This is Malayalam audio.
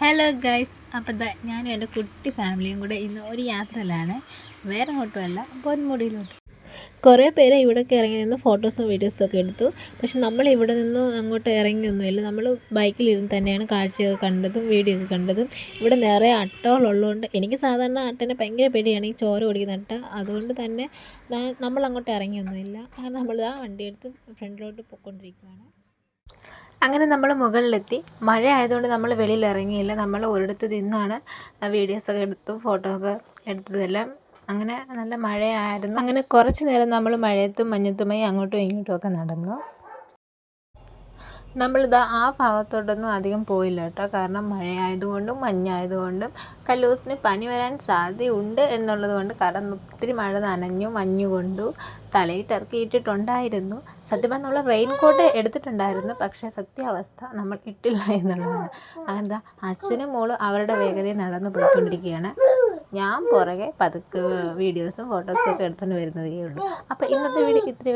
ഹലോ ഗൈസ്, അപ്പോൾ ഞാനും എൻ്റെ കുട്ടി ഫാമിലിയും കൂടെ ഇന്ന് ഒരു യാത്രയിലാണ്. വേറെ എങ്ങോട്ടുമല്ല, പൊന്മുടിയിലോട്ട്. കുറേ പേര് ഇവിടെയൊക്കെ ഇറങ്ങി നിന്ന് ഫോട്ടോസും വീഡിയോസും ഒക്കെ എടുത്തു. പക്ഷെ നമ്മൾ ഇവിടെ നിന്ന് അങ്ങോട്ട് ഇറങ്ങിയൊന്നുമില്ല. നമ്മൾ ബൈക്കിലിരുന്ന് തന്നെയാണ് കാഴ്ചയൊക്കെ കണ്ടതും വീഡിയോ ഒക്കെ കണ്ടതും. ഇവിടെ നിറയെ അട്ടകളുള്ളതുകൊണ്ട് എനിക്ക് സാധാരണ അട്ടനെ ഭയങ്കര പേടിയാണ്, ഈ ചോര ഓടിക്കുന്ന അട്ട. അതുകൊണ്ട് തന്നെ നമ്മൾ അങ്ങോട്ട് ഇറങ്ങിയൊന്നുമില്ല. അങ്ങനെ നമ്മൾ ആ വണ്ടിയെടുത്ത് ഫ്രണ്ടിലോട്ട് പോയിക്കൊണ്ടിരിക്കുകയാണ്. അങ്ങനെ നമ്മൾ മുകളിലെത്തി. മഴ ആയതുകൊണ്ട് നമ്മൾ വെളിയിൽ ഇറങ്ങിയില്ല. നമ്മൾ ഒരിടത്ത് നിന്നാണ് വീഡിയോസൊക്കെ എടുത്തും ഫോട്ടോ ഒക്കെ എടുത്തതെല്ലാം. അങ്ങനെ നല്ല മഴയായിരുന്നു. അങ്ങനെ കുറച്ച് നേരം നമ്മൾ മഴയത്തും മഞ്ഞത്തുമായി അങ്ങോട്ടും ഇങ്ങോട്ടും ഒക്കെ നടന്നു. നമ്മളിതാ ആ ഭാഗത്തോട്ടൊന്നും അധികം പോയില്ല കേട്ടോ. കാരണം മഴയായതുകൊണ്ടും മഞ്ഞായതുകൊണ്ടും കല്ലൂസിന് പനി വരാൻ സാധ്യതയുണ്ട് എന്നുള്ളത് കൊണ്ട്. കാരണം ഒത്തിരി മഴ നനഞ്ഞു, മഞ്ഞു കൊണ്ടു, തലയിട്ടിറക്കിയിട്ടിട്ടുണ്ടായിരുന്നു. സത്യം പറഞ്ഞാൽ നമ്മൾ റെയിൻ കോട്ട് എടുത്തിട്ടുണ്ടായിരുന്നു. പക്ഷേ സത്യാവസ്ഥ നമ്മൾ ഇട്ടില്ല എന്നുള്ളതാണ്. അങ്ങനെന്താ അച്ഛനും മോളും അവരുടെ വേഗതയിൽ നടന്നു പോയിക്കൊണ്ടിരിക്കുകയാണ്. ഞാൻ പുറകെ പതുക്കെ വീഡിയോസും ഫോട്ടോസും ഒക്കെ എടുത്തുകൊണ്ട് വരുന്നതേ ഉള്ളൂ. അപ്പോൾ ഇന്നത്തെ വീഡിയോ ഇത്രയേ